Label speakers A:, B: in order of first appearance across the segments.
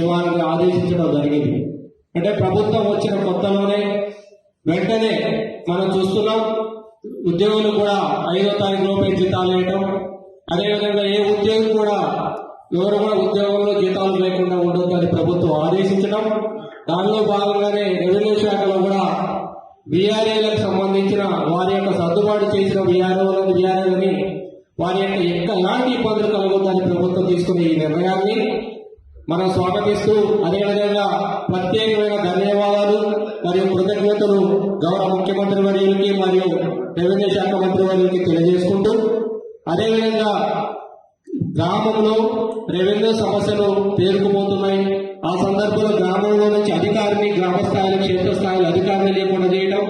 A: వారిని ఆదేశించడం జరిగింది. అంటే ప్రభుత్వం వచ్చిన కొత్తలోనే వెంటనే మనం చూస్తున్నాం, ఉద్యోగులు కూడా 5వ తారీఖు లోపే జీతాలు వేయటం, అదేవిధంగా ఏ ఉద్యోగి కూడా ఎవరు కూడా ఉద్యోగంలో జీతాలు లేకుండా ఉండొద్దని ప్రభుత్వం ఆదేశించడం. దానిలో భాగంగానే రెవెన్యూ శాఖలో కూడా వీఆర్ఏలకు సంబంధించిన వారి యొక్క సర్దుబాటు చేసిన వీఆర్ఏలని వారి యొక్క ఎలాంటి ఇబ్బందులు కలగొద్దని ప్రభుత్వం తీసుకునే ఈ నిర్ణయాన్ని మనం స్వాగతిస్తూ, అదేవిధంగా ప్రత్యేకమైన ధన్యవాదాలు మరియు కృతజ్ఞతలు గౌరవ ముఖ్యమంత్రి వర్యులకి మరియు రెవెన్యూ శాఖ మంత్రి వర్యులకి తెలియజేసుకుంటూ, అదేవిధంగా గ్రామంలో రెవెన్యూ సమస్యలు పేరుకుపోతున్నాయి. ఆ సందర్భంలో గ్రామంలో నుంచి అధికారిని గ్రామ స్థాయిలో క్షేత్రస్థాయిలో అధికారిని లేకుండా చేయడం,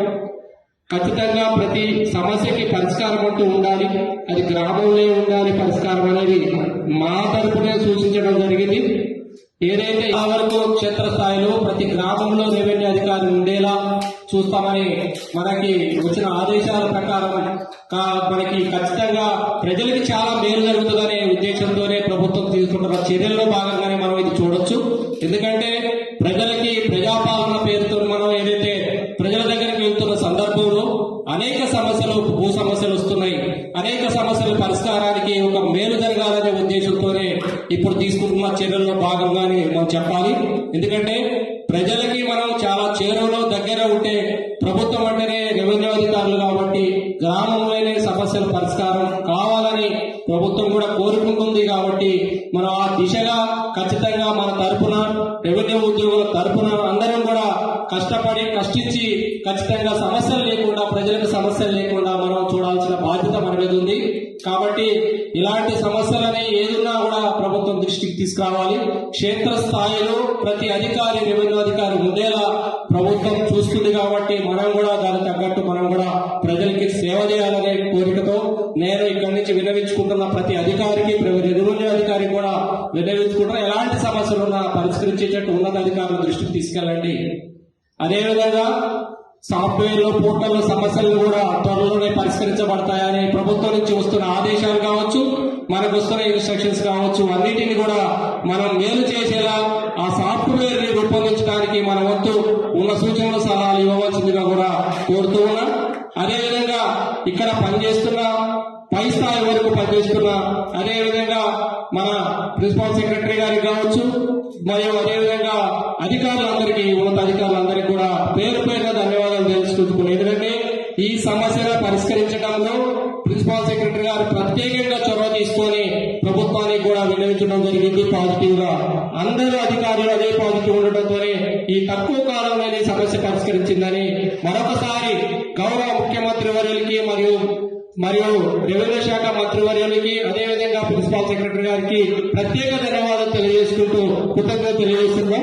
A: ఖచ్చితంగా ప్రతి సమస్యకి పరిష్కారం అంటూ ఉండాలి, అది గ్రామంలో ఉండాలి పరిష్కారం అనేది మా తరపునే సూచించడం జరిగింది. ఏదైతే ఆ వరకు క్షేత్రస్థాయిలో ప్రతి గ్రామంలో రెవెన్యూ అధికారి ఉండేలా చూస్తామని మనకి వచ్చిన ఆదేశాల ప్రకారం మనకి ఖచ్చితంగా ప్రజలకి చాలా మేలు జరుగుతుందనే ఉద్దేశంతోనే ప్రభుత్వం తీసుకుంటున్న చర్యల్లో భాగంగానే మనం ఇది చూడొచ్చు. ఎందుకంటే ప్రజలకి ప్రజాపాలన పేరుతో మనం ఏదైతే ప్రజల దగ్గరికి వెళ్తున్న సందర్భంలో అనేక సమస్యలు, భూ సమస్యలు వస్తున్నాయి. అనేక సమస్యల పరిష్కారానికి ఒక మేలు జరగాలనే ఉద్దేశంతోనే ఇప్పుడు తీసుకుంటున్న చర్యల్లో భాగంగానే మనం చెప్పాలి. ఎందుకంటే ప్రజలకి మనం చాలా చేరువలో దగ్గర ఉంటే, ప్రభుత్వం అంటేనే రెవెన్యూ అధికారులు కాబట్టి గ్రామంలోనే సమస్యల పరిష్కారం కావాలని ప్రభుత్వం కూడా కోరుకుంటుంది. కాబట్టి మనం ఆ దిశగా ఖచ్చితంగా మన తరపున రెవెన్యూ ఉద్యోగుల తరపున అందరం కూడా కష్టించి ఖచ్చితంగా సమస్యలు లేకుండా, ప్రజలకు సమస్యలు లేకుండా మనం చూడాల్సిన బాధ్యత మన మీద ఉంది. కాబట్టి ఇలాంటి సమస్యలని ఏదున్నా కూడా ప్రభుత్వం దృష్టికి తీసుకురావాలి. క్షేత్రస్థాయిలో ప్రతి అధికారి, రెవెన్యూ అధికారి ఉండేలా ప్రభుత్వం చూస్తుంది. కాబట్టి మనం కూడా దానికి తగ్గట్టు మనం కూడా ప్రజలకి సేవ చేయాలనే కోరికతో నేను ఇక్కడి నుంచి విన్నవించుకుంటున్న ప్రతి అధికారికి, రెవెన్యూ అధికారి కూడా విన్నవించుకుంటున్నా, ఎలాంటి సమస్యలున్నా పరిష్కరించేటట్టు ఉన్నతాధికారుల దృష్టికి తీసుకెళ్ళండి. అదేవిధంగా సాఫ్ట్వేర్ లో, పోర్టల్ సమస్యలు కూడా త్వరలోనే పరిష్కరించబడతాయని ప్రభుత్వం నుంచి వస్తున్న ఆదేశాలు కావచ్చు, మనకు వస్తున్న ఇన్స్ట్రక్షన్స్ కావచ్చు, అన్నిటిని కూడా మనం మేలు చేసేలా ఆ సాఫ్ట్వేర్ ని రూపొందించడానికి మన వంతు ఉన్న సూచనలు, సలహాలు ఇవ్వవలసిందిగా కూడా కోరుతూ ఉన్నా. అదేవిధంగా ఇక్కడ పనిచేస్తున్న పై స్థాయి వరకు పనిచేస్తున్న, అదేవిధంగా మన ప్రిన్సిపల్ సెక్రటరీ గారికి కావచ్చు, మరియు అదేవిధంగా అధికారులందరికీ, ఉన్నతాధికారులందరికీ కూడా పేరు పేరున ధన్యవాదాలు తెలుసుకుంటున్నాను. ఎందుకంటే ఈ సమస్యను పరిష్కరించడంలో ప్రిన్సిపల్ సెక్రటరీ గారు ప్రత్యేకంగా చొరవ తీసుకొని ప్రభుత్వానికి కూడా విన్నవించడం జరిగింది పాజిటివ్ గా. అందరూ అధికారులు అదే పాజిటివ్ ఉండటంతోనే ఈ తక్కువ కాలంలోనే సమస్య పరిష్కరించిందని మరొకసారి గౌరవ ముఖ్యమంత్రి వర్యులకి మరియు రెవెన్యూ శాఖ మంత్రివర్యులకి, అదేవిధంగా ప్రిన్సిపల్ సెక్రటరీ గారికి ప్రత్యేక ధన్యవాదాలు తెలియజేసుకుంటూ కృతజ్ఞతలు తెలియజేస్తున్నాం.